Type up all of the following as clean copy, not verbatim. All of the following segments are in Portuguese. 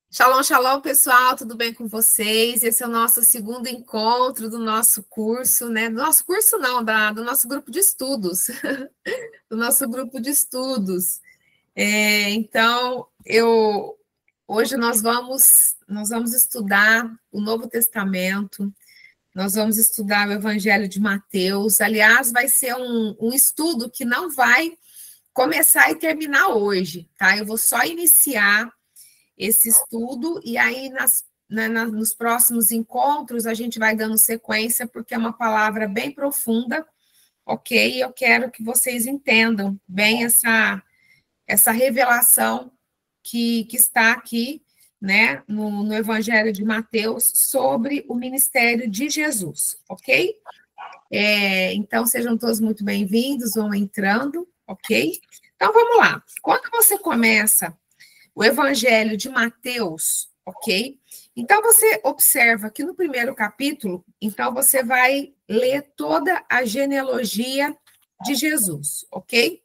Shalom, shalom, pessoal, tudo bem com vocês? Esse é o nosso segundo encontro do nosso curso, né? Do nosso curso não, do nosso grupo de estudos, do nosso grupo de estudos. Então, hoje nós vamos estudar o Novo Testamento, nós vamos estudar o Evangelho de Mateus. Aliás, vai ser um estudo que não vai começar e terminar hoje, tá? Eu vou só iniciar esse estudo, e aí nos próximos encontros a gente vai dando sequência, porque é uma palavra bem profunda, ok? Eu quero que vocês entendam bem essa revelação que está aqui, né, no Evangelho de Mateus, sobre o ministério de Jesus, ok? Então, sejam todos muito bem-vindos, vão entrando, ok? Então, vamos lá. Quando você começa o Evangelho de Mateus, ok? Então, você observa que no primeiro capítulo, então, você vai ler toda a genealogia de Jesus, ok?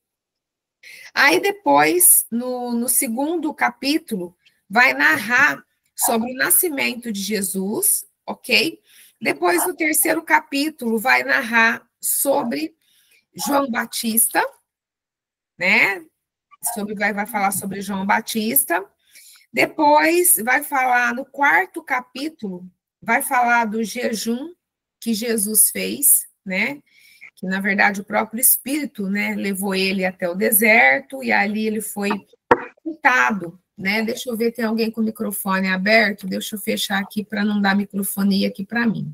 Aí, depois, no segundo capítulo, vai narrar sobre o nascimento de Jesus, ok? Depois, no terceiro capítulo, vai narrar sobre João Batista, né? Vai falar sobre João Batista. Depois vai falar no quarto capítulo, vai falar do jejum que Jesus fez, né? Que na verdade o próprio Espírito, né, levou ele até o deserto e ali ele foi tentado, né? Deixa eu ver, tem alguém com o microfone aberto? Deixa eu fechar aqui para não dar microfonia aqui para mim.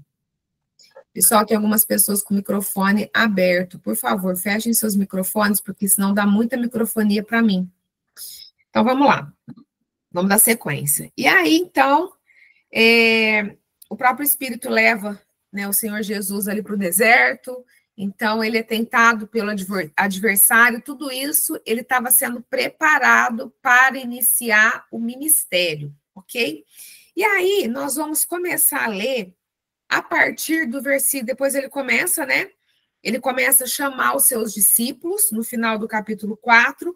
Pessoal, tem algumas pessoas com o microfone aberto. Por favor, fechem seus microfones, porque senão dá muita microfonia para mim. Então, vamos lá. Vamos dar sequência. E aí, então, o próprio Espírito leva, né, o Senhor Jesus ali para o deserto, então ele é tentado pelo adversário, tudo isso ele estava sendo preparado para iniciar o ministério, ok? E aí, nós vamos começar a ler a partir do versículo, depois ele começa, né? Ele começa a chamar os seus discípulos, no final do capítulo 4.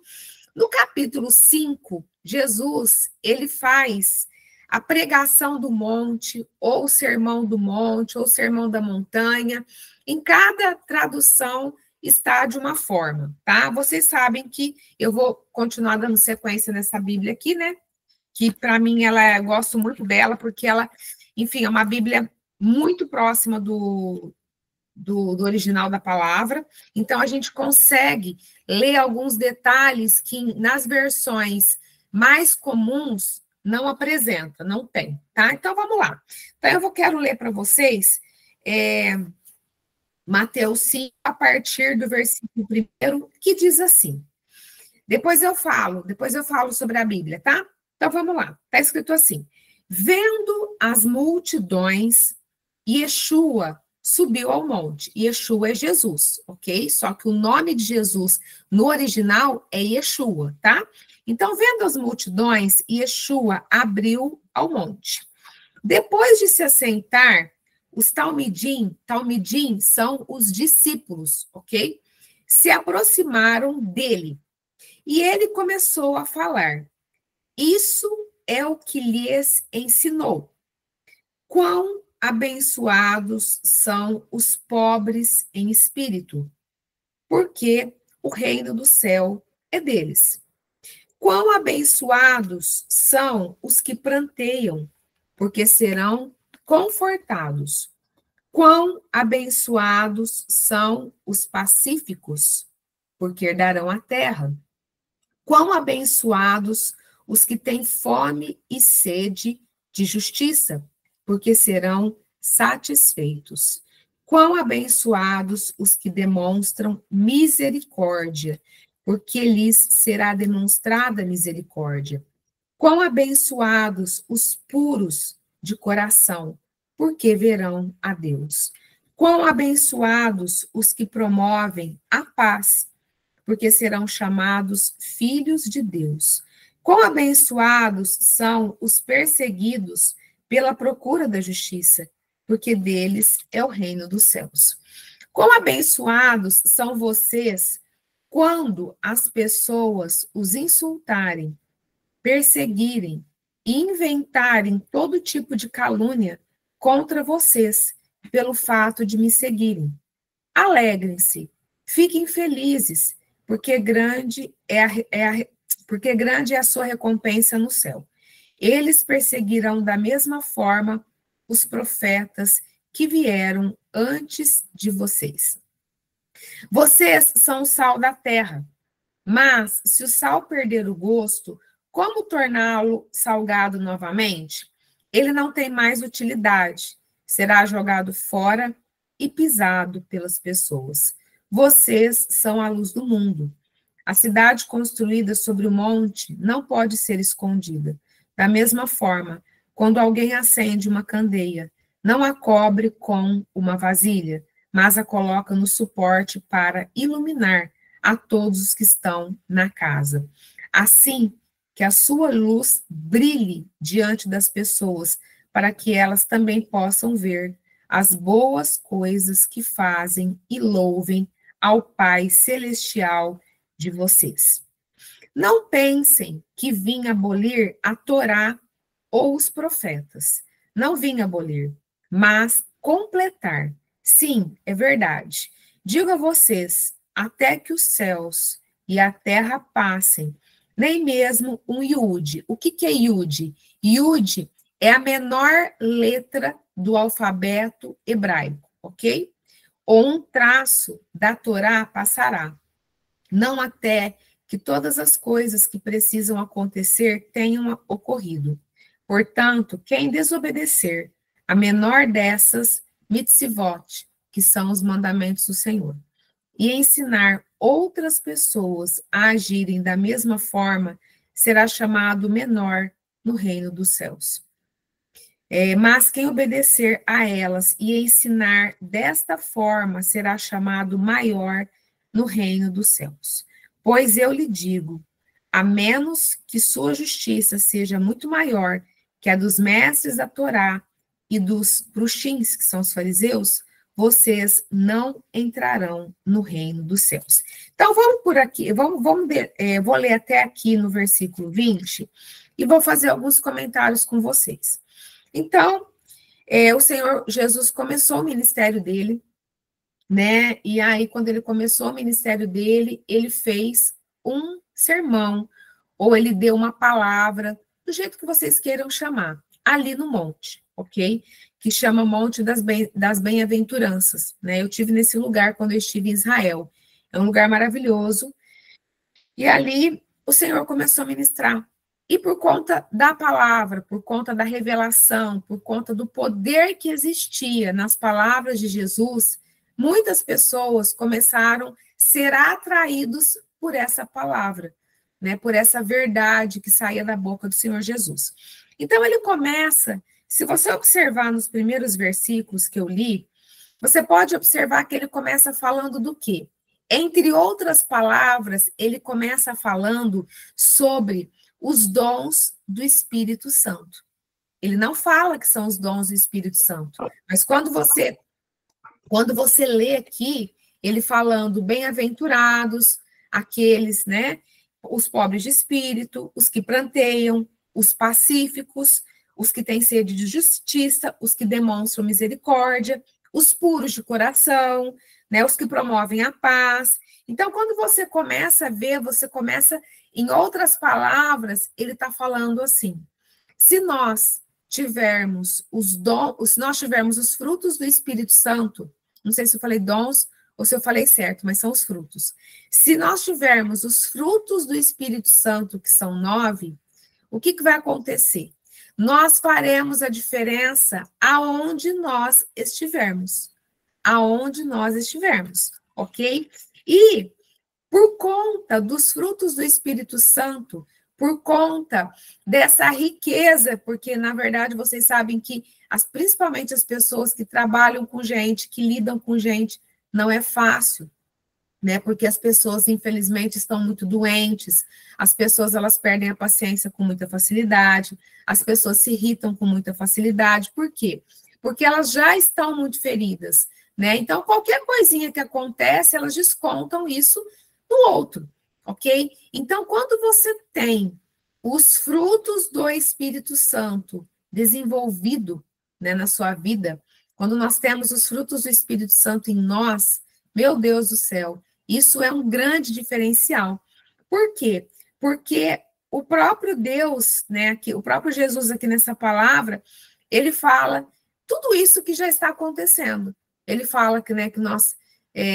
No capítulo 5, Jesus, ele faz a pregação do monte, ou o sermão do monte, ou o sermão da montanha. Em cada tradução está de uma forma, tá? Vocês sabem que eu vou continuar dando sequência nessa Bíblia aqui, né? Que para mim eu gosto muito dela, porque ela, enfim, é uma Bíblia muito próxima do original da palavra, então a gente consegue ler alguns detalhes que nas versões mais comuns não apresenta, não tem, tá? Então vamos lá. Então quero ler para vocês Mateus 5, a partir do versículo 1, que diz assim. Depois eu falo sobre a Bíblia, tá? Então vamos lá. Está escrito assim: vendo as multidões, Yeshua subiu ao monte. Yeshua é Jesus, ok? Só que o nome de Jesus no original é Yeshua, tá? Então, vendo as multidões, Yeshua abriu ao monte. Depois de se assentar, os talmidim são os discípulos, ok? Se aproximaram dele. E ele começou a falar: isso é o que lhes ensinou. Quão abençoados são os pobres em espírito, porque o reino do céu é deles. Quão abençoados são os que pranteiam, porque serão confortados. Quão abençoados são os pacíficos, porque herdarão a terra. Quão abençoados os que têm fome e sede de justiça, porque serão satisfeitos. Quão abençoados os que demonstram misericórdia, porque lhes será demonstrada misericórdia. Quão abençoados os puros de coração, porque verão a Deus. Quão abençoados os que promovem a paz, porque serão chamados filhos de Deus. Quão abençoados são os perseguidos pela procura da justiça, porque deles é o reino dos céus. Quão abençoados são vocês quando as pessoas os insultarem, perseguirem e inventarem todo tipo de calúnia contra vocês, pelo fato de me seguirem. Alegrem-se, fiquem felizes, porque porque grande é a sua recompensa no céu. Eles perseguirão da mesma forma os profetas que vieram antes de vocês. Vocês são o sal da terra, mas se o sal perder o gosto, como torná-lo salgado novamente? Ele não tem mais utilidade, será jogado fora e pisado pelas pessoas. Vocês são a luz do mundo. A cidade construída sobre o monte não pode ser escondida. Da mesma forma, quando alguém acende uma candeia, não a cobre com uma vasilha, mas a coloca no suporte para iluminar a todos os que estão na casa. Assim, que a sua luz brilhe diante das pessoas, para que elas também possam ver as boas coisas que fazem e louvem ao Pai Celestial de vocês. Não pensem que vim abolir a Torá ou os profetas. Não vim abolir, mas completar. Sim, é verdade. Digo a vocês, até que os céus e a terra passem, nem mesmo um iude. O que é iude? Iude é a menor letra do alfabeto hebraico, ok? Ou um traço da Torá passará, não até que todas as coisas que precisam acontecer tenham ocorrido. Portanto, quem desobedecer a menor dessas mitzvot, que são os mandamentos do Senhor, e ensinar outras pessoas a agirem da mesma forma, será chamado menor no reino dos céus. Mas quem obedecer a elas e ensinar desta forma, será chamado maior no reino dos céus. Pois eu lhe digo, a menos que sua justiça seja muito maior que a dos mestres da Torá e dos bruxins, que são os fariseus, vocês não entrarão no reino dos céus. Então, vamos por aqui, vou ler até aqui no versículo 20 e vou fazer alguns comentários com vocês. Então, o Senhor Jesus começou o ministério dele, né? E aí, quando ele começou o ministério dele, ele fez um sermão, ou ele deu uma palavra, do jeito que vocês queiram chamar, ali no monte, ok? Que chama Monte das Bem-aventuranças, né? Eu tive nesse lugar quando eu estive em Israel. É um lugar maravilhoso. E ali o Senhor começou a ministrar. E por conta da palavra, por conta da revelação, por conta do poder que existia nas palavras de Jesus, muitas pessoas começaram a ser atraídos por essa palavra, né, por essa verdade que saía da boca do Senhor Jesus. Então ele começa, se você observar nos primeiros versículos que eu li, você pode observar que ele começa falando do quê? Entre outras palavras, ele começa falando sobre os dons do Espírito Santo. Ele não fala que são os dons do Espírito Santo, mas quando você lê aqui, ele falando bem-aventurados, aqueles, né, os pobres de espírito, os que planteiam, os pacíficos, os que têm sede de justiça, os que demonstram misericórdia, os puros de coração, né, os que promovem a paz. Então, quando você começa a ver, você começa, em outras palavras, ele está falando assim: se nós tivermos se nós tivermos os frutos do Espírito Santo, não sei se eu falei dons ou se eu falei certo, mas são os frutos. Se nós tivermos os frutos do Espírito Santo, que são 9, o que vai acontecer? Nós faremos a diferença aonde nós estivermos. Aonde nós estivermos, ok? E por conta dos frutos do Espírito Santo, por conta dessa riqueza, porque, na verdade, vocês sabem que, principalmente as pessoas que trabalham com gente, que lidam com gente, não é fácil, né? Porque as pessoas, infelizmente, estão muito doentes, as pessoas, elas perdem a paciência com muita facilidade, as pessoas se irritam com muita facilidade. Por quê? Porque elas já estão muito feridas, né? Então, qualquer coisinha que acontece, elas descontam isso no outro, ok? Então, quando você tem os frutos do Espírito Santo desenvolvido, né, na sua vida, quando nós temos os frutos do Espírito Santo em nós, meu Deus do céu, isso é um grande diferencial. Por quê? Porque o próprio Deus, né, aqui, o próprio Jesus aqui nessa palavra, ele fala tudo isso que já está acontecendo. Ele fala que, né, que nós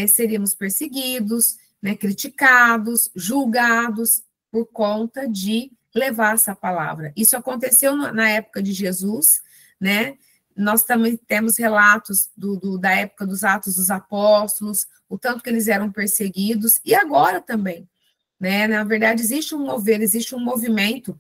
seríamos perseguidos, né, criticados, julgados por conta de levar essa palavra. Isso aconteceu na época de Jesus, né? Nós também temos relatos da época dos Atos dos Apóstolos, o tanto que eles eram perseguidos, e agora também, né? Na verdade, existe um mover, existe um movimento,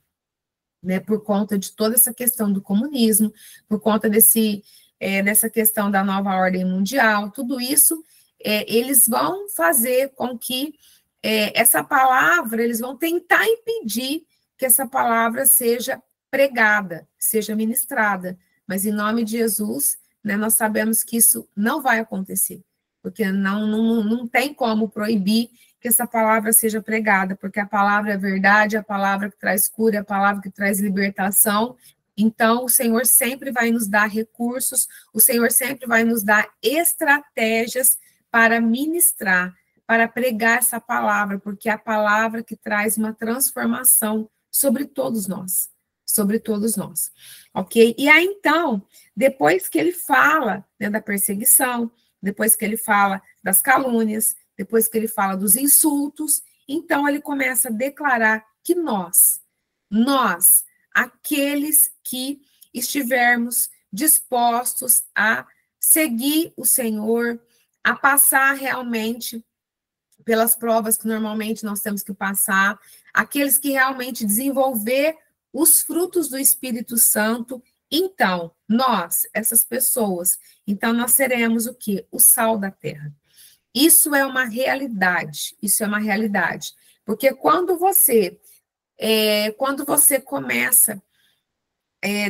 né, por conta de toda essa questão do comunismo, por conta dessa questão da nova ordem mundial, tudo isso, eles vão fazer com que essa palavra, eles vão tentar impedir que essa palavra seja pregada, seja ministrada, mas em nome de Jesus, né, nós sabemos que isso não vai acontecer, porque não tem como proibir que essa palavra seja pregada, porque a palavra é verdade, a palavra que traz cura, a palavra que traz libertação. Então, o Senhor sempre vai nos dar recursos, o Senhor sempre vai nos dar estratégias para ministrar, para pregar essa palavra, porque é a palavra que traz uma transformação sobre todos nós, ok? E aí, então, depois que ele fala, né, da perseguição, depois que ele fala das calúnias, depois que ele fala dos insultos, então ele começa a declarar que nós, aqueles que estivermos dispostos a seguir o Senhor, a passar realmente pelas provas que normalmente nós temos que passar, aqueles que realmente desenvolver os frutos do Espírito Santo, então, nós, essas pessoas, então nós seremos o quê? O sal da terra. Isso é uma realidade, porque quando você começa,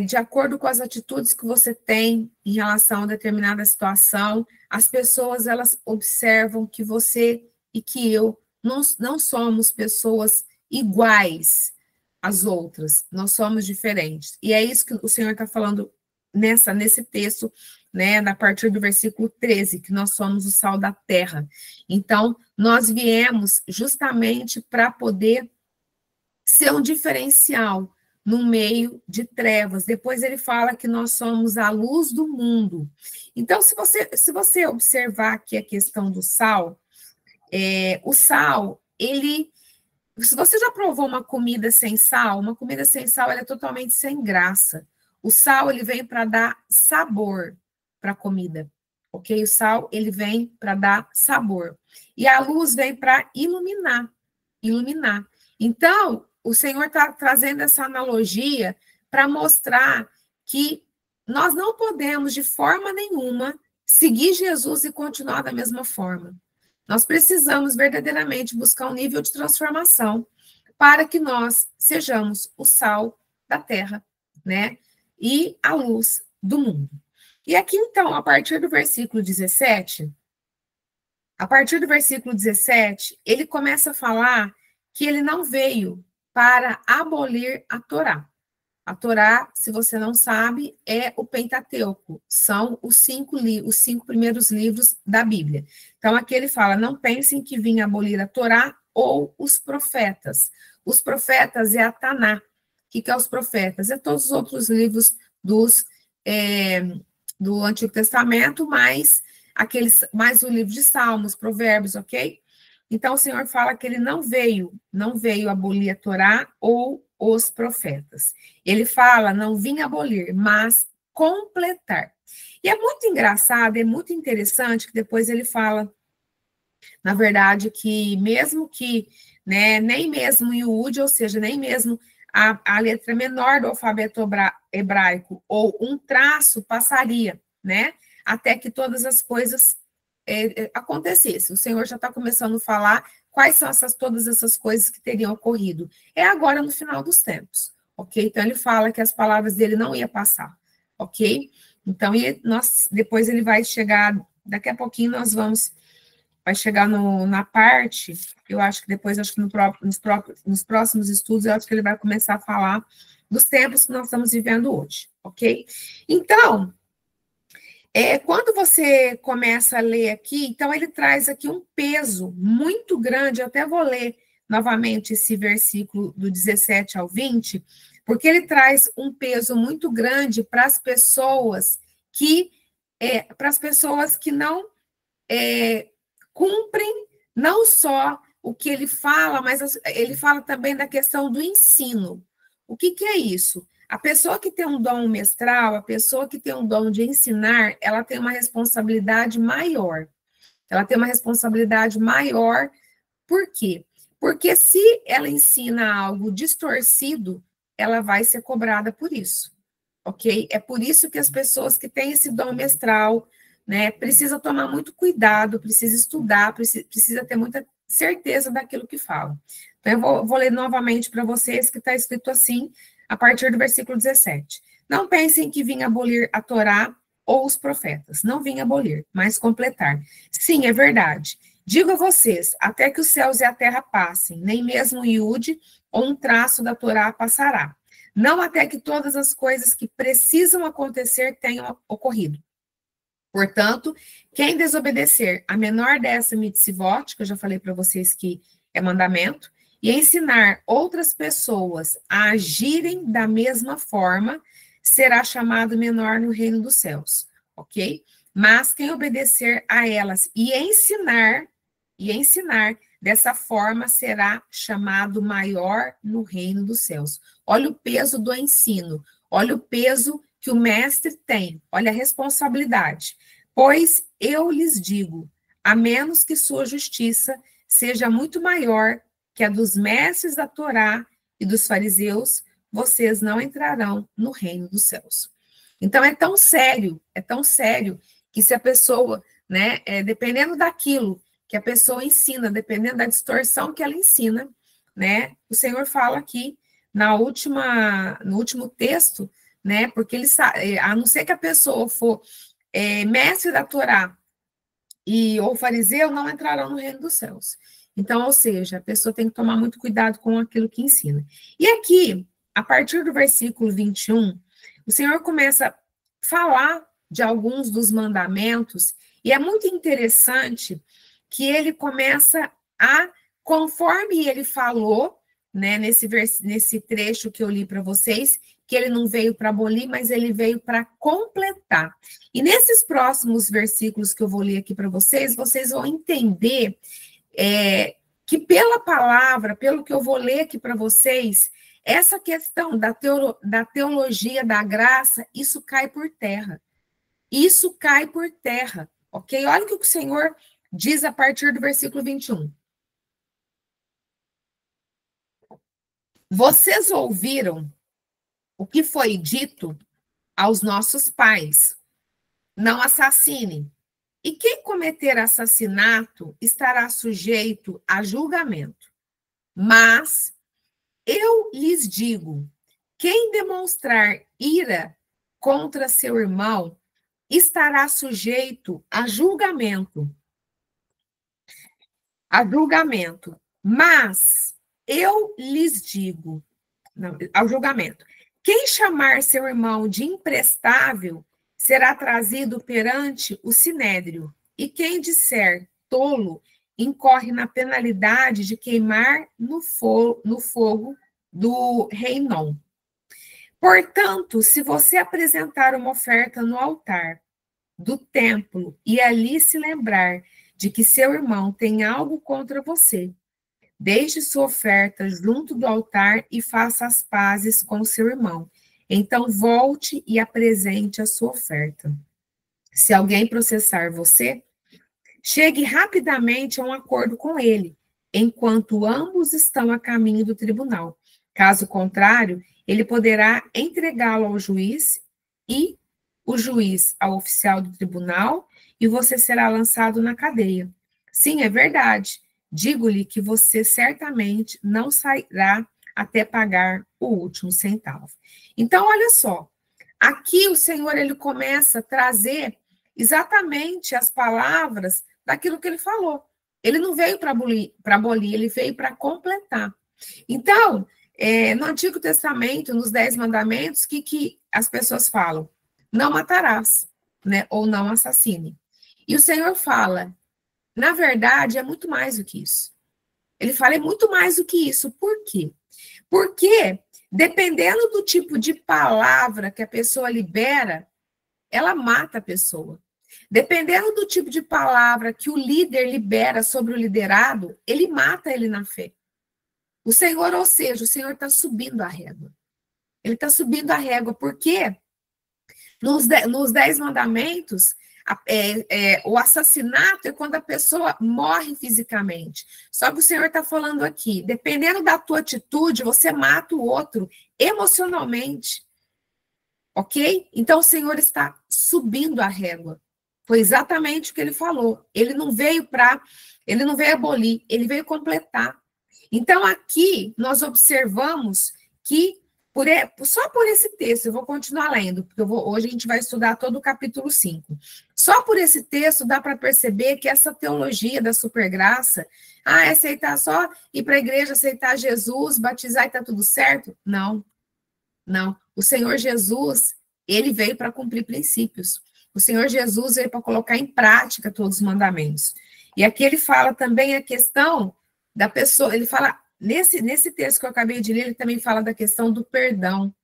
de acordo com as atitudes que você tem em relação a determinada situação, as pessoas, elas observam que você e que eu não somos pessoas iguais às outras, nós somos diferentes. E é isso que o Senhor está falando nesse texto, né, a partir do versículo 13, que nós somos o sal da terra. Então, nós viemos justamente para poder ser um diferencial no meio de trevas. Depois ele fala que nós somos a luz do mundo. Então, se você observar aqui a questão do sal, o sal, se você já provou uma comida sem sal, ela é totalmente sem graça. O sal, ele vem para dar sabor para a comida, ok? O sal, ele vem para dar sabor. E a luz vem para iluminar. Então, o Senhor está trazendo essa analogia para mostrar que nós não podemos, de forma nenhuma, seguir Jesus e continuar da mesma forma. Nós precisamos verdadeiramente buscar um nível de transformação para que nós sejamos o sal da terra, né? E a luz do mundo. E aqui, então, a partir do versículo 17, ele começa a falar que ele não veio para abolir a Torá. A Torá, se você não sabe, é o Pentateuco, são os 5 primeiros livros da Bíblia. Então, aqui ele fala, não pensem que vim abolir a Torá ou os profetas. Os profetas é a Taná. O que é os profetas? É todos os outros livros do Antigo Testamento, mais o livro de Salmos, Provérbios, ok? Então, o Senhor fala que ele não veio abolir a Torá ou os profetas. Ele fala, não vim abolir, mas completar. E é muito engraçado, é muito interessante que depois ele fala, na verdade, que mesmo que, né, nem mesmo Iúde, ou seja, nem mesmo a letra menor do alfabeto hebraico ou um traço passaria, né, até que todas as coisas acontecessem. O Senhor já está começando a falar quais são todas essas coisas que teriam ocorrido. É agora no final dos tempos, ok? Então, ele fala que as palavras dele não iam passar, ok? Então, depois ele vai chegar, daqui a pouquinho nós vamos vai chegar na parte, eu acho que depois, acho que nos próximos estudos, eu acho que ele vai começar a falar dos tempos que nós estamos vivendo hoje, ok? Então, quando você começa a ler aqui, então ele traz aqui um peso muito grande, eu até vou ler novamente esse versículo do 17 ao 20, porque ele traz um peso muito grande para as pessoas que não cumprem não só o que ele fala, mas ele fala também da questão do ensino. O que é isso? A pessoa que tem um dom mestral, a pessoa que tem um dom de ensinar, ela tem uma responsabilidade maior. Ela tem uma responsabilidade maior, por quê? Porque se ela ensina algo distorcido, ela vai ser cobrada por isso, ok? É por isso que as pessoas que têm esse dom mestral, né, precisa tomar muito cuidado, precisa estudar, precisa ter muita certeza daquilo que fala. Então, eu vou ler novamente para vocês, que está escrito assim, a partir do versículo 17. Não pensem que vim abolir a Torá ou os profetas. Não vim abolir, mas completar. Sim, é verdade. Digo a vocês, até que os céus e a terra passem, nem mesmo um iude ou um traço da Torá passará. Não até que todas as coisas que precisam acontecer tenham ocorrido. Portanto, quem desobedecer a menor dessa mitzvot, que eu já falei para vocês que é mandamento, e ensinar outras pessoas a agirem da mesma forma, será chamado menor no reino dos céus, ok? Mas quem obedecer a elas e ensinar dessa forma, será chamado maior no reino dos céus. Olha o peso do ensino, olha o peso que o mestre tem, olha a responsabilidade. Pois eu lhes digo, a menos que sua justiça seja muito maior que a dos mestres da Torá e dos fariseus, vocês não entrarão no reino dos céus. Então, é tão sério, que se a pessoa, né, dependendo daquilo que a pessoa ensina, dependendo da distorção que ela ensina, né, o Senhor fala aqui no último texto, né, porque ele sabe, a não ser que a pessoa for mestre da Torá ou fariseu, não entrarão no reino dos céus. Então, ou seja, a pessoa tem que tomar muito cuidado com aquilo que ensina. E aqui, a partir do versículo 21, o Senhor começa a falar de alguns dos mandamentos, e é muito interessante que ele começa conforme ele falou, né, nesse trecho que eu li para vocês, que ele não veio para abolir, mas ele veio para completar. E nesses próximos versículos que eu vou ler aqui para vocês vão entender que pela palavra, pelo que eu vou ler aqui para vocês, essa questão da teologia da graça, isso cai por terra. Isso cai por terra, ok? Olha o que o Senhor diz a partir do versículo 21. Vocês ouviram o que foi dito aos nossos pais: não assassine. E quem cometer assassinato estará sujeito a julgamento. Mas eu lhes digo: quem demonstrar ira contra seu irmão estará sujeito a julgamento. A julgamento. Mas eu lhes digo, não, ao julgamento. Quem chamar seu irmão de imprestável será trazido perante o sinédrio, e quem disser tolo incorre na penalidade de queimar no fogo do Reinom. Portanto, se você apresentar uma oferta no altar do templo e ali se lembrar de que seu irmão tem algo contra você, deixe sua oferta junto do altar e faça as pazes com seu irmão. Então, volte e apresente a sua oferta. Se alguém processar você, chegue rapidamente a um acordo com ele, enquanto ambos estão a caminho do tribunal. Caso contrário, ele poderá entregá-lo ao juiz e o juiz ao oficial do tribunal e você será lançado na cadeia. Sim, é verdade. Digo-lhe que você certamente não sairá até pagar o último centavo. Então, olha só, aqui o Senhor ele começa a trazer exatamente as palavras daquilo que ele falou, Ele não veio para abolir, ele veio para completar. Então, no Antigo Testamento, nos 10 mandamentos, o que as pessoas falam? Não matarás, né? Ou não assassine. E o Senhor fala, na verdade, é muito mais do que isso. Ele fala, é muito mais do que isso. Por quê? Porque, dependendo do tipo de palavra que a pessoa libera, ela mata a pessoa. Dependendo do tipo de palavra que o líder libera sobre o liderado, ele mata ele na fé. O Senhor, ou seja, o Senhor está subindo a régua. Ele está subindo a régua, porque nos 10 mandamentos, o assassinato é quando a pessoa morre fisicamente. Só que o Senhor está falando aqui, dependendo da tua atitude, você mata o outro emocionalmente. Ok? Então, o Senhor está subindo a régua. Foi exatamente o que ele falou. Ele não veio abolir, ele veio completar. Então, aqui, nós observamos que, só por esse texto, eu vou continuar lendo, porque hoje a gente vai estudar todo o capítulo 5. Só por esse texto dá para perceber que essa teologia da supergraça, é aceitar só, ir para a igreja, aceitar Jesus, batizar e está tudo certo? Não. Não, o Senhor Jesus, ele veio para cumprir princípios. O Senhor Jesus veio para colocar em prática todos os mandamentos. E aqui ele fala também a questão da pessoa, ele fala, nesse texto que eu acabei de ler, ele também fala da questão do perdão,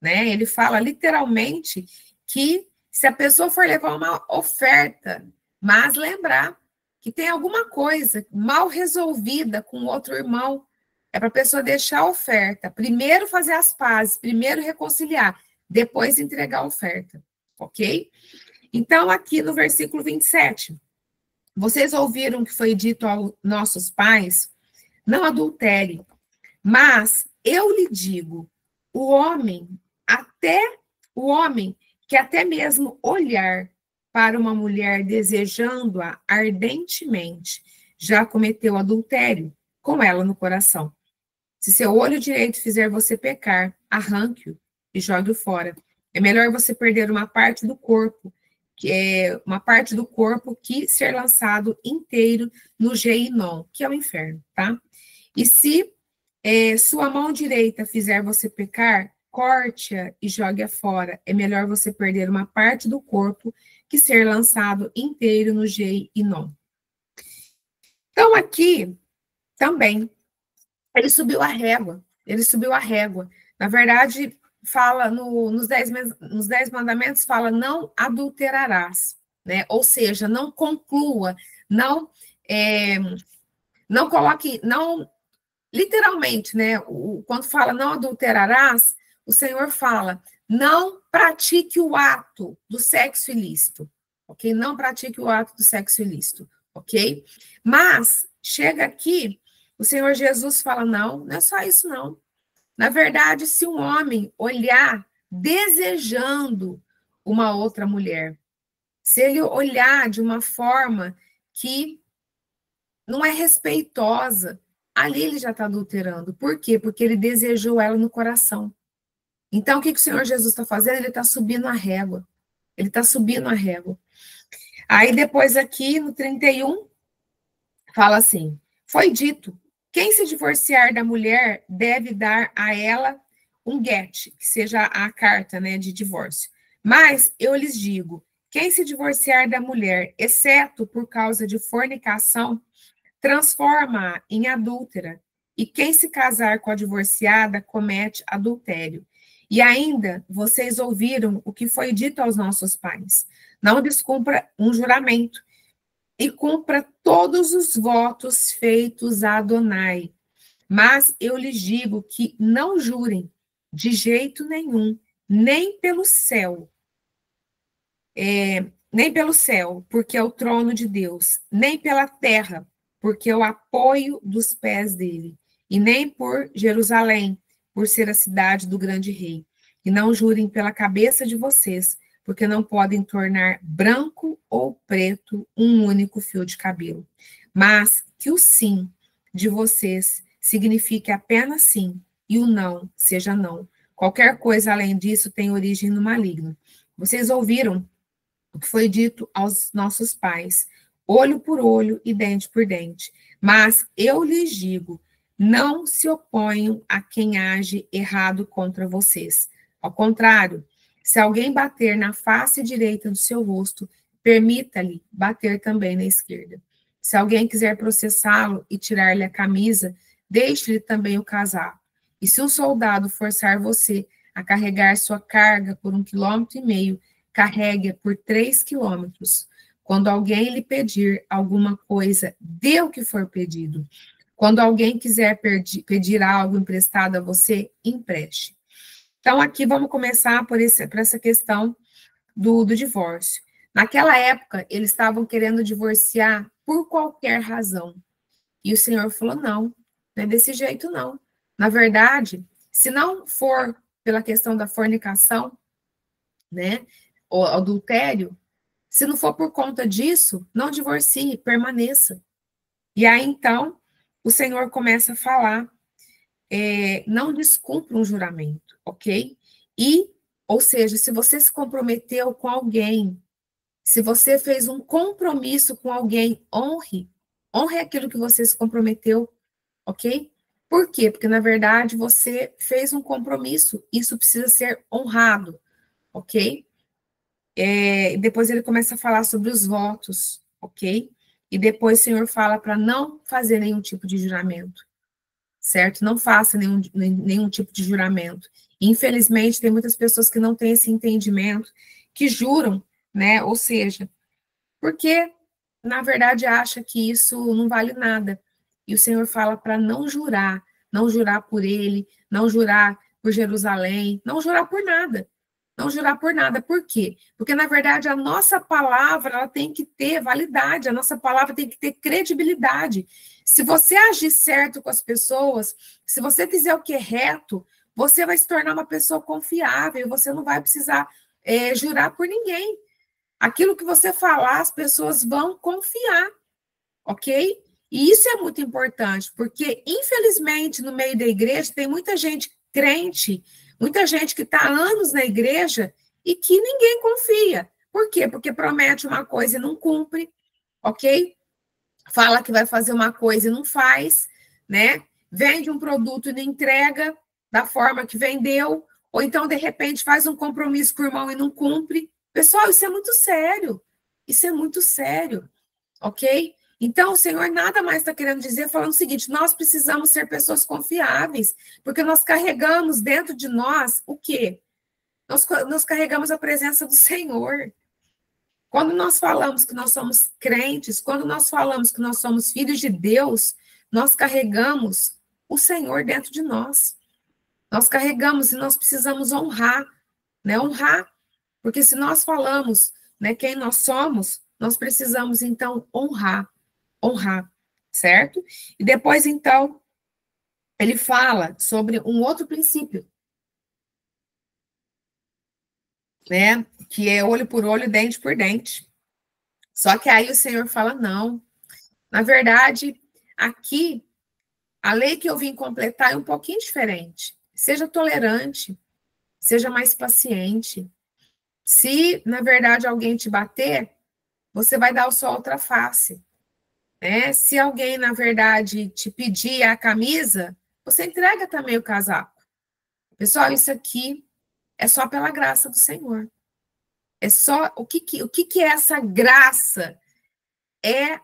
né? Ele fala literalmente que se a pessoa for levar uma oferta, mas lembrar que tem alguma coisa mal resolvida com outro irmão, é para a pessoa deixar a oferta, primeiro fazer as pazes, primeiro reconciliar, depois entregar a oferta, ok? Então, aqui no versículo 27, vocês ouviram que foi dito aos nossos pais, não adultere, mas eu lhe digo, o homem que até mesmo olhar para uma mulher desejando-a ardentemente, já cometeu adultério com ela no coração. Se seu olho direito fizer você pecar, arranque-o e jogue-o fora. É melhor você perder uma parte do corpo, que ser lançado inteiro no Geinom, que é o inferno, tá? E se sua mão direita fizer você pecar, corte-a e jogue-a fora. É melhor você perder uma parte do corpo que ser lançado inteiro no Geinom. Então, aqui também ele subiu a régua. Na verdade, fala nos 10 mandamentos, fala não adulterarás, né? Ou seja, não conclua, não coloque, não, literalmente, né? Quando fala não adulterarás, o Senhor fala, não pratique o ato do sexo ilícito, ok? Não pratique o ato do sexo ilícito, ok? Mas, chega aqui, o Senhor Jesus fala, não é só isso, não. Na verdade, se um homem olhar desejando uma outra mulher, se ele olhar de uma forma que não é respeitosa, ali ele já está adulterando. Por quê? Porque ele desejou ela no coração. Então, o que o Senhor Jesus está fazendo? Ele está subindo a régua. Ele está subindo a régua. Aí, depois aqui, no 31, fala assim, foi dito, quem se divorciar da mulher deve dar a ela um get, que seja a carta, né, de divórcio. Mas eu lhes digo, quem se divorciar da mulher, exceto por causa de fornicação, transforma-a em adúltera. E quem se casar com a divorciada comete adultério. E ainda, vocês ouviram o que foi dito aos nossos pais. Não descumpra um juramento e cumpra todos os votos feitos a Adonai. Mas eu lhes digo que não jurem de jeito nenhum, nem pelo céu, porque é o trono de Deus, nem pela terra, porque é o apoio dos pés dele, e nem por Jerusalém, por ser a cidade do grande rei. E não jurem pela cabeça de vocês, porque não podem tornar branco ou preto um único fio de cabelo. Mas que o sim de vocês signifique apenas sim, e o não seja não. Qualquer coisa além disso tem origem no maligno. Vocês ouviram o que foi dito aos nossos pais, olho por olho e dente por dente. Mas eu lhes digo, não se oponham a quem age errado contra vocês. Ao contrário, se alguém bater na face direita do seu rosto, permita-lhe bater também na esquerda. Se alguém quiser processá-lo e tirar-lhe a camisa, deixe-lhe também o casaco. E se um soldado forçar você a carregar sua carga por 1,5 km, carregue-a por 3 quilômetros. Quando alguém lhe pedir alguma coisa, dê o que for pedido. Quando alguém quiser pedir algo emprestado a você, empreste. Então, aqui vamos começar por essa questão do divórcio. Naquela época, eles estavam querendo divorciar por qualquer razão. E o Senhor falou, não é desse jeito, não. Na verdade, se não for pela questão da fornicação, né, ou adultério, se não for por conta disso, não divorcie, permaneça. E aí, então, o Senhor começa a falar, não descumpra um juramento, ok? E, ou seja, se você se comprometeu com alguém, se você fez um compromisso com alguém, honre aquilo que você se comprometeu, ok? Por quê? Porque, na verdade, você fez um compromisso, isso precisa ser honrado, ok? Depois ele começa a falar sobre os votos, ok? E depois o Senhor fala para não fazer nenhum tipo de juramento, certo? Não faça nenhum tipo de juramento. Infelizmente, tem muitas pessoas que não têm esse entendimento, que juram, né? Ou seja, porque, na verdade, acha que isso não vale nada. E o Senhor fala para não jurar por ele, não jurar por Jerusalém, não jurar por nada. Não jurar por nada. Por quê? Porque, na verdade, a nossa palavra ela tem que ter validade, a nossa palavra tem que ter credibilidade. Se você agir certo com as pessoas, se você fizer o que é reto, você vai se tornar uma pessoa confiável, você não vai precisar jurar por ninguém. Aquilo que você falar, as pessoas vão confiar, ok? E isso é muito importante, porque, infelizmente, no meio da igreja, tem muita gente crente, muita gente que está há anos na igreja e que ninguém confia. Por quê? Porque promete uma coisa e não cumpre, ok? Fala que vai fazer uma coisa e não faz, né? Vende um produto e não entrega da forma que vendeu, ou então, de repente, faz um compromisso com o irmão e não cumpre. Pessoal, isso é muito sério. Isso é muito sério, ok? Então, o Senhor nada mais está querendo dizer, falando o seguinte, nós precisamos ser pessoas confiáveis, porque nós carregamos dentro de nós o quê? Nós carregamos a presença do Senhor. Quando nós falamos que nós somos crentes, quando nós falamos que nós somos filhos de Deus, nós carregamos o Senhor dentro de nós. Nós carregamos e nós precisamos honrar, né? Honrar. Porque se nós falamos, né, quem nós somos, nós precisamos, então, honrar, certo? E depois, então, ele fala sobre um outro princípio, né, que é olho por olho, dente por dente. Só que aí o Senhor fala, não. Na verdade, aqui, a lei que eu vim completar é um pouquinho diferente. Seja tolerante, seja mais paciente. Se, na verdade, alguém te bater, você vai dar a sua outra face. Né? Se alguém, na verdade, te pedir a camisa, você entrega também o casaco. Pessoal, isso aqui é só pela graça do Senhor. É só o que é essa graça? É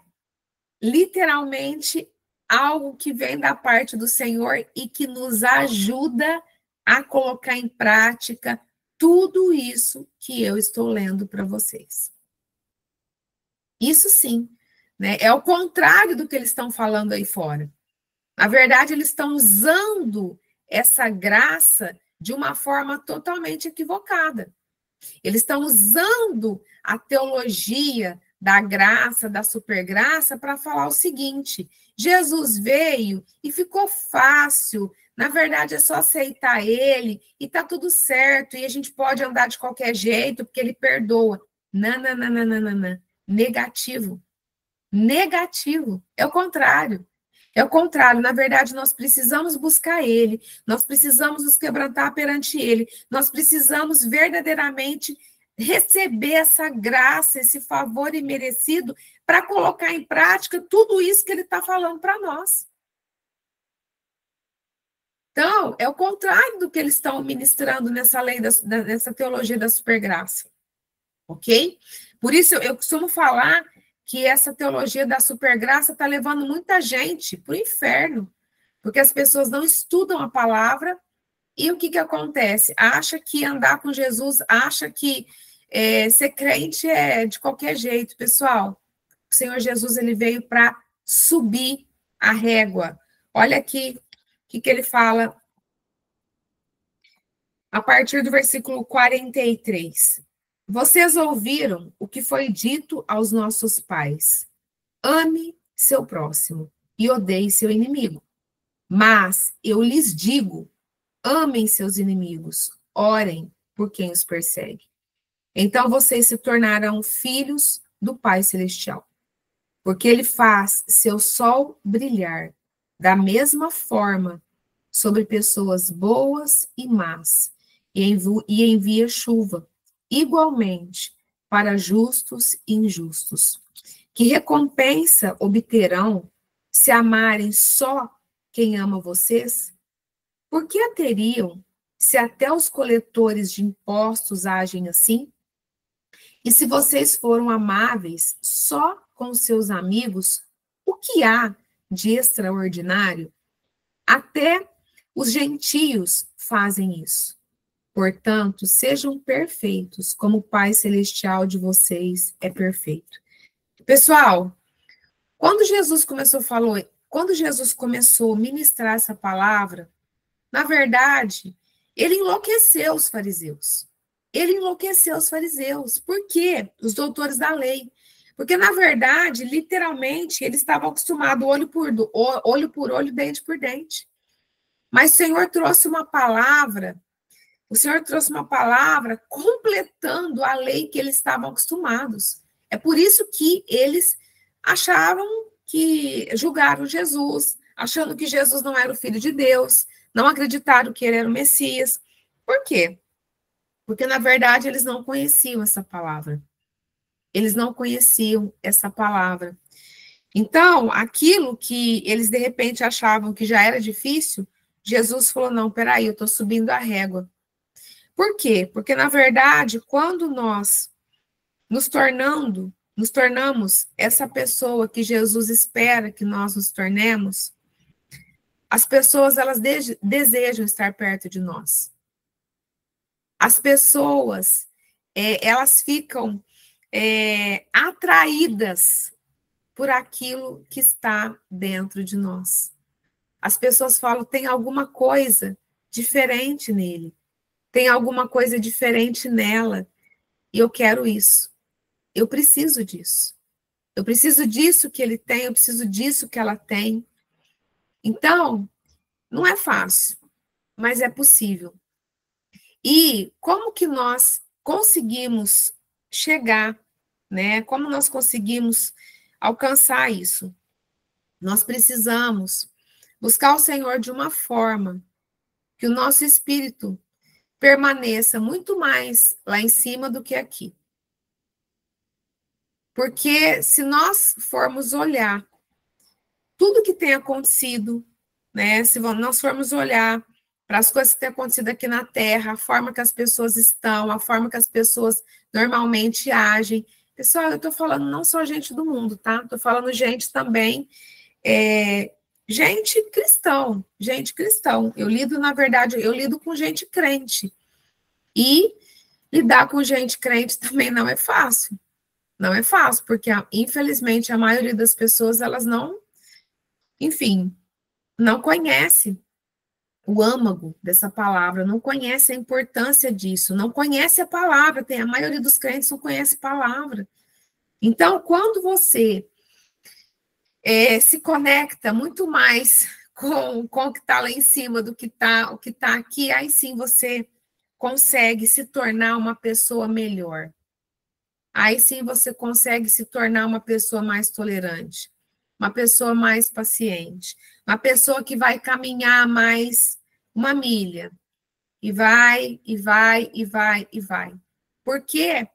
literalmente algo que vem da parte do Senhor e que nos ajuda a colocar em prática tudo isso que eu estou lendo para vocês. Isso sim, né? É o contrário do que eles estão falando aí fora. Na verdade, eles estão usando essa graça de uma forma totalmente equivocada. Eles estão usando a teologia da graça, da supergraça, para falar o seguinte: Jesus veio e ficou fácil, na verdade é só aceitar ele e tá tudo certo, e a gente pode andar de qualquer jeito, porque ele perdoa. Não, não, não, não, não, não. Negativo. Negativo. É o contrário. É o contrário, na verdade, nós precisamos buscar ele, nós precisamos nos quebrantar perante ele, nós precisamos verdadeiramente receber essa graça, esse favor imerecido para colocar em prática tudo isso que ele está falando para nós. Então, é o contrário do que eles estão ministrando nessa lei, nessa teologia da supergraça. Ok? Por isso, eu costumo falar que essa teologia da supergraça está levando muita gente para o inferno, porque as pessoas não estudam a palavra e o que acontece? Acha que andar com Jesus, acha que ser crente é de qualquer jeito. Pessoal, o Senhor Jesus ele veio para subir a régua. Olha aqui o que ele fala a partir do versículo 43. Vocês ouviram o que foi dito aos nossos pais: ame seu próximo e odeie seu inimigo. Mas eu lhes digo: amem seus inimigos, orem por quem os persegue. Então vocês se tornarão filhos do Pai Celestial, porque ele faz seu sol brilhar da mesma forma sobre pessoas boas e más, e envia chuva igualmente para justos e injustos. Que recompensa obterão se amarem só quem ama vocês? Por que a teriam se até os coletores de impostos agem assim? E se vocês foram amáveis só com seus amigos, o que há de extraordinário? Até os gentios fazem isso. Portanto, sejam perfeitos, como o Pai Celestial de vocês é perfeito. Pessoal, quando Jesus começou a ministrar essa palavra, na verdade, ele enlouqueceu os fariseus. Ele enlouqueceu os fariseus. Por quê? Os doutores da lei. Porque, na verdade, literalmente, eles estavam acostumados olho por olho, dente por dente. Mas o Senhor trouxe uma palavra completando a lei que eles estavam acostumados. É por isso que eles julgaram Jesus, achando que Jesus não era o Filho de Deus, não acreditaram que ele era o Messias. Por quê? Porque, na verdade, eles não conheciam essa palavra. Eles não conheciam essa palavra. Então, aquilo que eles, de repente, achavam que já era difícil, Jesus falou, não, peraí, eu estou subindo a régua. Por quê? Porque, na verdade, quando nós nos tornamos essa pessoa que Jesus espera que nós nos tornemos, as pessoas, elas desejam estar perto de nós. As pessoas, elas ficam atraídas por aquilo que está dentro de nós. As pessoas falam, tem alguma coisa diferente nele, tem alguma coisa diferente nela, e eu quero isso. Eu preciso disso. Eu preciso disso que ele tem, eu preciso disso que ela tem. Então, não é fácil, mas é possível. E como que nós conseguimos chegar, né? Como nós conseguimos alcançar isso? Nós precisamos buscar o Senhor de uma forma que o nosso espírito permaneça muito mais lá em cima do que aqui. Porque se nós formos olhar tudo que tem acontecido, né? Se nós formos olhar para as coisas que têm acontecido aqui na Terra, a forma que as pessoas estão, a forma que as pessoas normalmente agem. Pessoal, eu estou falando não só gente do mundo, tá? Estou falando gente também, gente cristão. Eu lido, na verdade, com gente crente. E lidar com gente crente também não é fácil. Não é fácil, porque, infelizmente, a maioria das pessoas, elas não, enfim, não conhece o âmago dessa palavra, não conhece a importância disso, não conhece a palavra, a maioria dos crentes não conhece a palavra. Então, quando você se conecta muito mais com o que está lá em cima do que o que está aqui, aí sim você consegue se tornar uma pessoa melhor. Aí sim você consegue se tornar uma pessoa mais tolerante, uma pessoa mais paciente, uma pessoa que vai caminhar mais uma milha, e vai. Por quê?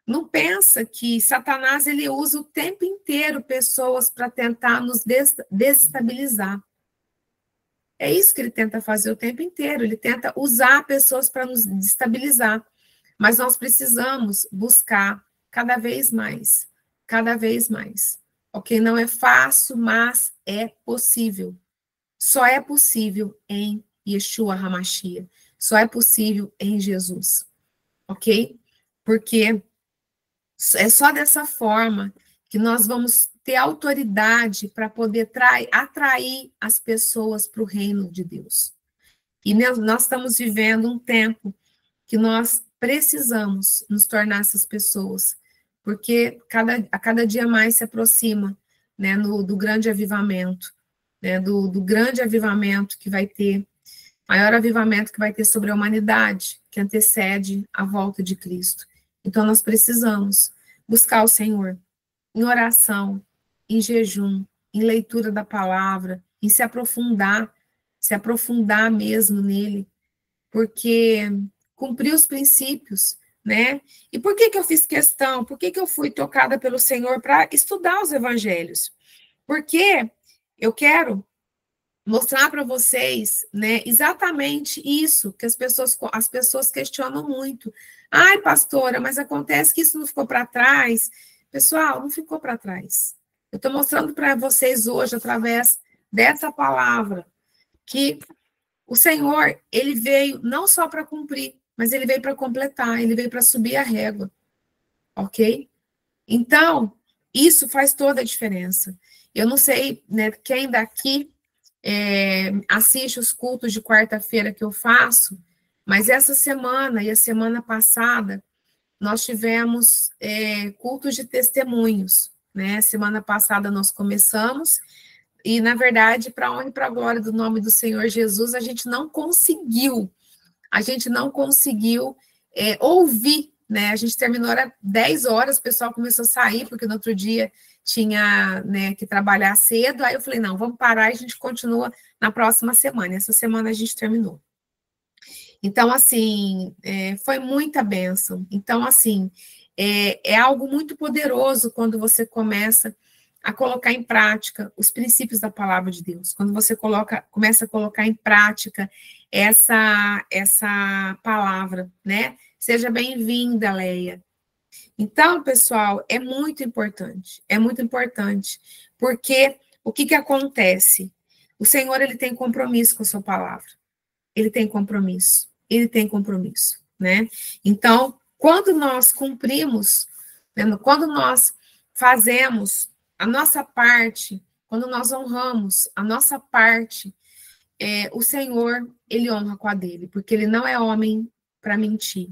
Não pensa que Satanás ele usa o tempo inteiro pessoas para tentar nos desestabilizar. É isso que ele tenta fazer o tempo inteiro, ele tenta usar pessoas para nos destabilizar. Mas nós precisamos buscar cada vez mais. Ok? Não é fácil, mas é possível. Só é possível em Yeshua HaMashiach. Só é possível em Jesus. Ok? Porque é só dessa forma que nós vamos ter autoridade para poder atrair as pessoas para o reino de Deus. E nós estamos vivendo um tempo que nós precisamos nos tornar essas pessoas, porque a cada dia mais se aproxima, né, do grande avivamento, né, do grande avivamento que vai ter, maior avivamento que vai ter sobre a humanidade, que antecede a volta de Cristo. Então, nós precisamos buscar o Senhor em oração, em jejum, em leitura da palavra, em se aprofundar mesmo nele, porque cumprir os princípios, né? E por que eu fiz questão? Por que eu fui tocada pelo Senhor para estudar os evangelhos? Porque eu quero mostrar para vocês, né, exatamente isso que as pessoas questionam muito. Ai, pastora, mas acontece que isso não ficou para trás. Pessoal, não ficou para trás. Eu estou mostrando para vocês hoje, através dessa palavra, que o Senhor, ele veio não só para cumprir, mas ele veio para completar, ele veio para subir a régua, ok? Então, isso faz toda a diferença. Eu não sei, né, quem daqui assiste os cultos de quarta-feira que eu faço, mas essa semana e a semana passada, nós tivemos cultos de testemunhos, né? Semana passada nós começamos, e, na verdade, para a honra e para a glória do nome do Senhor Jesus, a gente não conseguiu ouvir, né? A gente terminou, era 10 horas, o pessoal começou a sair, porque no outro dia tinha, né, que trabalhar cedo, aí eu falei, não, vamos parar e a gente continua na próxima semana. Essa semana a gente terminou. Então, assim, foi muita bênção. Então, assim, é algo muito poderoso quando você começa a colocar em prática os princípios da palavra de Deus. Quando você começa a colocar em prática essa palavra, né? Seja bem-vinda, Leia. Então, pessoal, é muito importante, porque o que acontece? O Senhor, ele tem compromisso com a sua palavra, ele tem compromisso, né? Então, quando nós cumprimos, né, quando nós fazemos a nossa parte, quando nós honramos a nossa parte, o Senhor, ele honra com a dele, porque ele não é homem para mentir,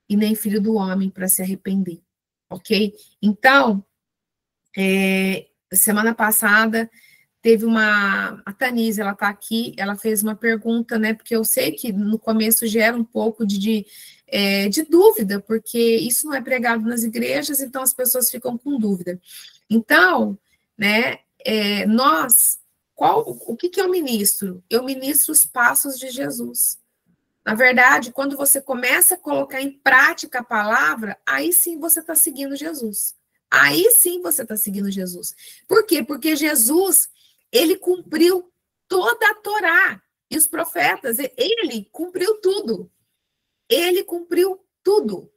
e nem filho do homem para se arrepender, ok? Então, semana passada, teve a Tanise, ela está aqui, ela fez uma pergunta, né, porque eu sei que no começo gera um pouco de dúvida, porque isso não é pregado nas igrejas, então as pessoas ficam com dúvida. Então, né, o que eu ministro? Eu ministro os passos de Jesus. Na verdade, quando você começa a colocar em prática a palavra, aí sim você está seguindo Jesus. Aí sim você está seguindo Jesus. Por quê? Porque Jesus, ele cumpriu toda a Torá e os profetas, ele cumpriu tudo. Ele cumpriu tudo,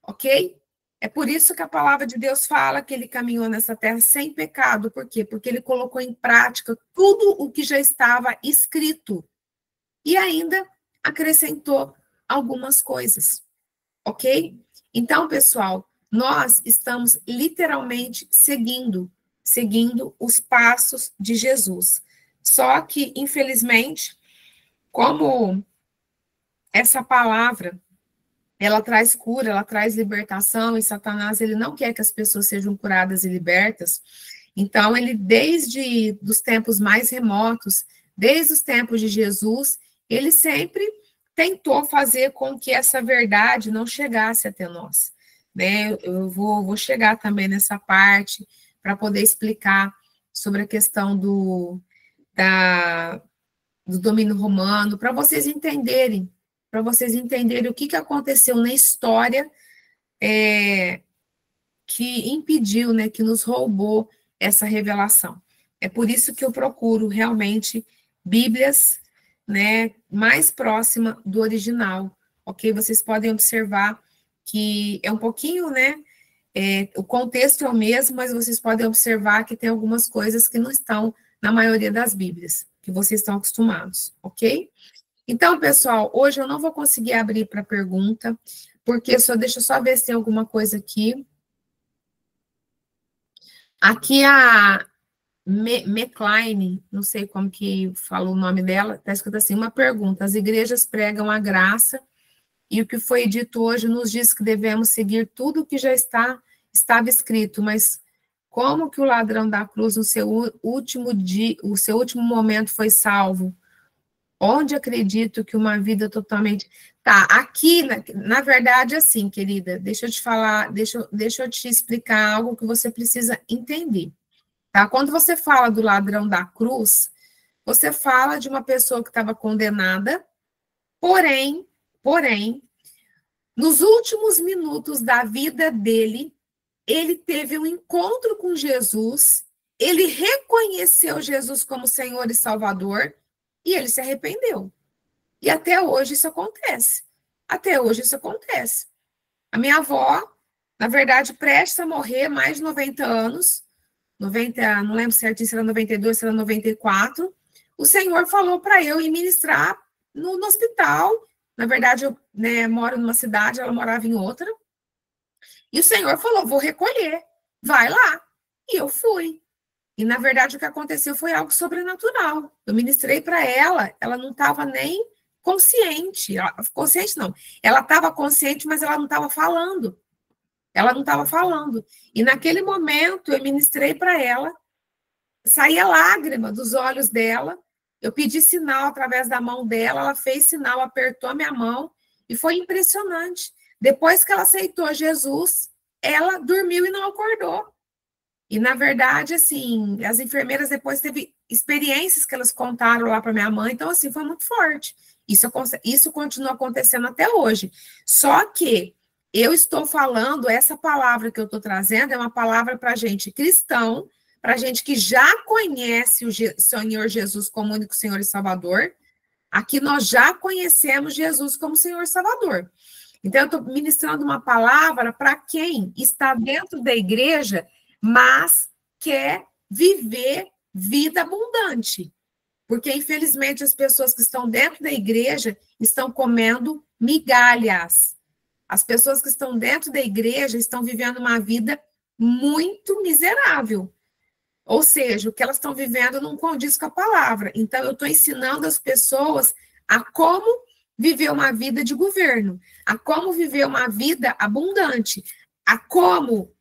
ok? É por isso que a palavra de Deus fala que ele caminhou nessa terra sem pecado. Por quê? Porque ele colocou em prática tudo o que já estava escrito. E ainda acrescentou algumas coisas, ok? Então, pessoal, nós estamos literalmente seguindo os passos de Jesus. Só que, infelizmente, como essa palavra, ela traz cura, ela traz libertação, e Satanás, ele não quer que as pessoas sejam curadas e libertas. Então, ele, desde os tempos mais remotos, desde os tempos de Jesus, ele sempre tentou fazer com que essa verdade não chegasse até nós, né? Eu vou chegar também nessa parte para poder explicar sobre a questão do domínio romano, para vocês entenderem o que aconteceu na história que impediu, né, que nos roubou essa revelação. É por isso que eu procuro realmente Bíblias, né, mais próxima do original, ok? Vocês podem observar que é um pouquinho, né, o contexto é o mesmo, mas vocês podem observar que tem algumas coisas que não estão na maioria das Bíblias, que vocês estão acostumados, ok? Então, pessoal, hoje eu não vou conseguir abrir para pergunta, porque deixa eu só ver se tem alguma coisa aqui. Aqui a McLean, não sei como que falou o nome dela, está escrito assim, uma pergunta, as igrejas pregam a graça e o que foi dito hoje nos diz que devemos seguir tudo o que já estava escrito, mas como que o ladrão da cruz, no seu último dia, o seu último momento foi salvo? Onde acredito que uma vida totalmente... Tá, aqui, na verdade, assim, querida, deixa eu te falar, deixa eu te explicar algo que você precisa entender. Tá? Quando você fala do ladrão da cruz, você fala de uma pessoa que estava condenada, porém, nos últimos minutos da vida dele, ele teve um encontro com Jesus, ele reconheceu Jesus como Senhor e Salvador, e ele se arrependeu. E até hoje isso acontece. Até hoje isso acontece. A minha avó, na verdade, prestes a morrer, mais de 90 anos, 90, não lembro certinho se era 92, se era 94, o Senhor falou para eu ir ministrar no hospital. Na verdade, eu, né, moro numa cidade, ela morava em outra. E o Senhor falou, vou recolher, vai lá. E eu fui. E, na verdade, o que aconteceu foi algo sobrenatural. Eu ministrei para ela não estava nem consciente. Consciente não. Ela estava consciente, mas ela não estava falando. Ela não estava falando. E naquele momento eu ministrei para ela, saía lágrima dos olhos dela, eu pedi sinal através da mão dela, ela fez sinal, apertou a minha mão, e foi impressionante. Depois que ela aceitou Jesus, ela dormiu e não acordou. E, na verdade, assim, as enfermeiras depois teve experiências que elas contaram lá para minha mãe, então, assim, foi muito forte. Isso continua acontecendo até hoje. Só que eu estou falando, essa palavra que eu estou trazendo é uma palavra para gente cristão, para gente que já conhece o Senhor Jesus como único Senhor e Salvador. Aqui nós já conhecemos Jesus como Senhor e Salvador. Então, eu estou ministrando uma palavra para quem está dentro da igreja, mas quer viver vida abundante. Porque, infelizmente, as pessoas que estão dentro da igreja estão comendo migalhas. As pessoas que estão dentro da igreja estão vivendo uma vida muito miserável. Ou seja, o que elas estão vivendo não condiz com a palavra. Então, eu estou ensinando as pessoas a como viver uma vida de governo, a como viver uma vida abundante, a como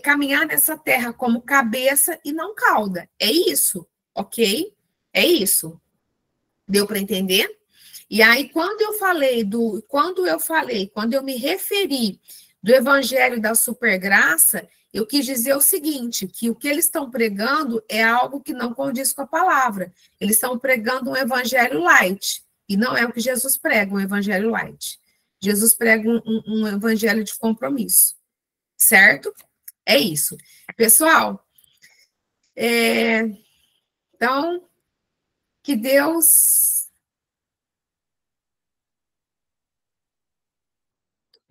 caminhar nessa terra como cabeça e não cauda. É isso, ok? É isso. Deu para entender? E aí, quando eu me referi do evangelho da supergraça, eu quis dizer o seguinte, que o que eles estão pregando é algo que não condiz com a palavra. Eles estão pregando um evangelho light, e não é o que Jesus prega, um evangelho light. Jesus prega um evangelho de compromisso, certo? É isso. Pessoal, então, que Deus...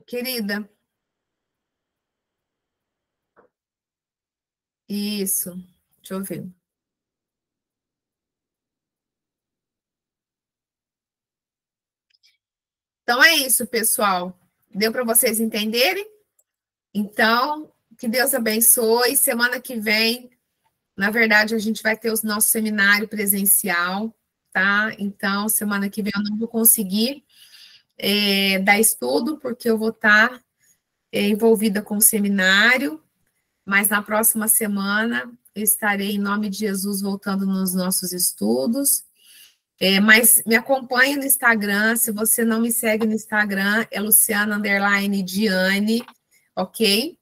Querida, isso, deixa eu ver. Então é isso, pessoal. Deu para vocês entenderem? Então, que Deus abençoe. Semana que vem, na verdade, a gente vai ter o nosso seminário presencial, tá? Então, semana que vem eu não vou conseguir dar estudo, porque eu vou estar envolvida com o seminário, mas na próxima semana eu estarei, em nome de Jesus, voltando nos nossos estudos. Mas me acompanhe no Instagram, se você não me segue no Instagram, é Luciana_Diane, ok?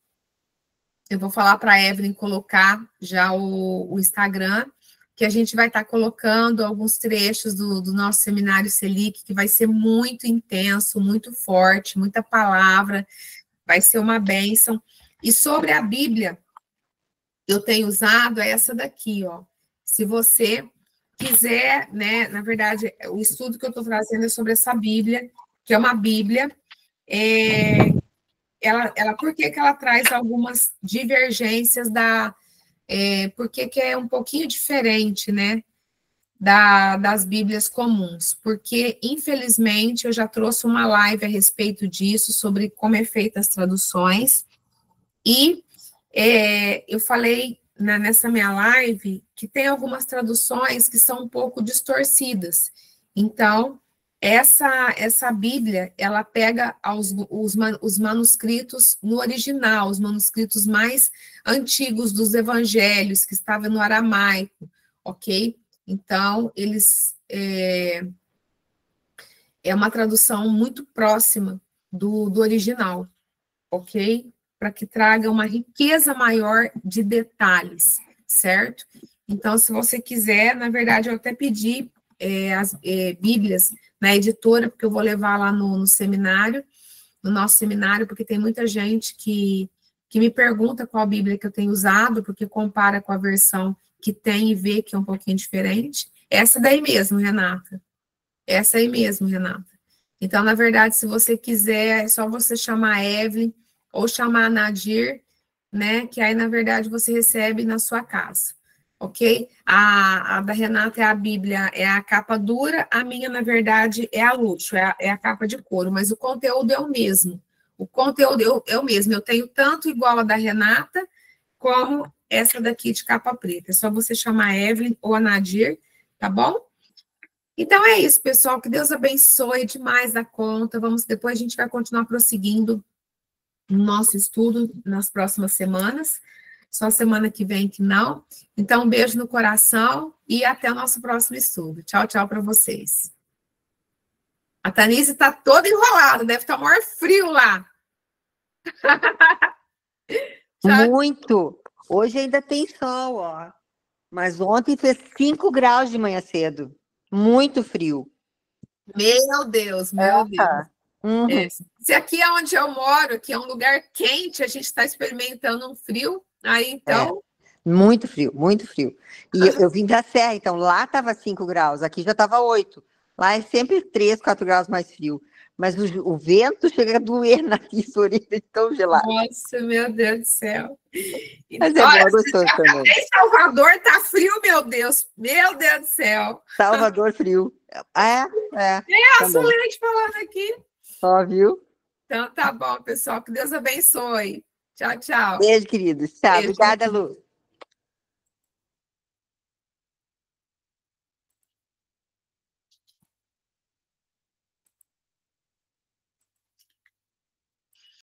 Eu vou falar para a Evelyn colocar já o Instagram, que a gente vai estar colocando alguns trechos do nosso seminário Selic, que vai ser muito intenso, muito forte, muita palavra, vai ser uma bênção. E sobre a Bíblia, eu tenho usado essa daqui, ó. Se você quiser, né, na verdade, o estudo que eu estou trazendo é sobre essa Bíblia, que é uma Bíblia, por que ela traz algumas divergências por que é um pouquinho diferente, né, das Bíblias comuns? Porque, infelizmente, eu já trouxe uma live a respeito disso, sobre como é feita as traduções, e eu falei nessa minha live que tem algumas traduções que são um pouco distorcidas. Então, essa Bíblia, ela pega os manuscritos no original, os manuscritos mais antigos dos evangelhos, que estavam no aramaico, ok? Então, é uma tradução muito próxima do original, ok? Para que traga uma riqueza maior de detalhes, certo? Então, se você quiser, na verdade, eu até pedi as Bíblias na editora, porque eu vou levar lá no seminário, no nosso seminário, porque tem muita gente que me pergunta qual Bíblia que eu tenho usado, porque compara com a versão que tem e vê que é um pouquinho diferente. Essa daí mesmo, Renata. Essa aí mesmo, Renata. Então, na verdade, se você quiser, é só você chamar a Evelyn ou chamar a Nadir, né? Que aí, na verdade, você recebe na sua casa, ok? A da Renata é a Bíblia, é a capa dura, a minha, na verdade, é a luxo, é a capa de couro, mas o conteúdo é o mesmo. O conteúdo é o mesmo. Eu tenho tanto igual a da Renata, como essa daqui de capa preta. É só você chamar a Evelyn ou a Nadir, tá bom? Então é isso, pessoal. Que Deus abençoe demais da conta. Depois a gente vai continuar prosseguindo no nosso estudo nas próximas semanas. Só semana que vem que não. Então, um beijo no coração e até o nosso próximo estudo. Tchau, tchau para vocês. A Tanise está toda enrolada, deve estar maior frio lá. Muito. Hoje ainda tem sol, ó. Mas ontem fez 5 graus de manhã cedo. Muito frio. Meu Deus, meu Deus. Uhum. Se aqui é onde eu moro, que é um lugar quente, a gente está experimentando um frio, aí então... Muito frio, muito frio. E eu vim da Serra, então lá estava 5 graus, aqui já estava 8. Lá é sempre 3, 4 graus mais frio. Mas o vento chega a doer na orelha de tão gelado. Nossa, meu Deus do céu. Mas é bom, gostoso também. Em Salvador tá frio, meu Deus. Meu Deus do céu. Salvador frio. É. A Solange falando aqui. Ó, viu? Então tá bom, pessoal. Que Deus abençoe. Tchau, tchau. Beijo, queridos. Tchau. Obrigada, Lu.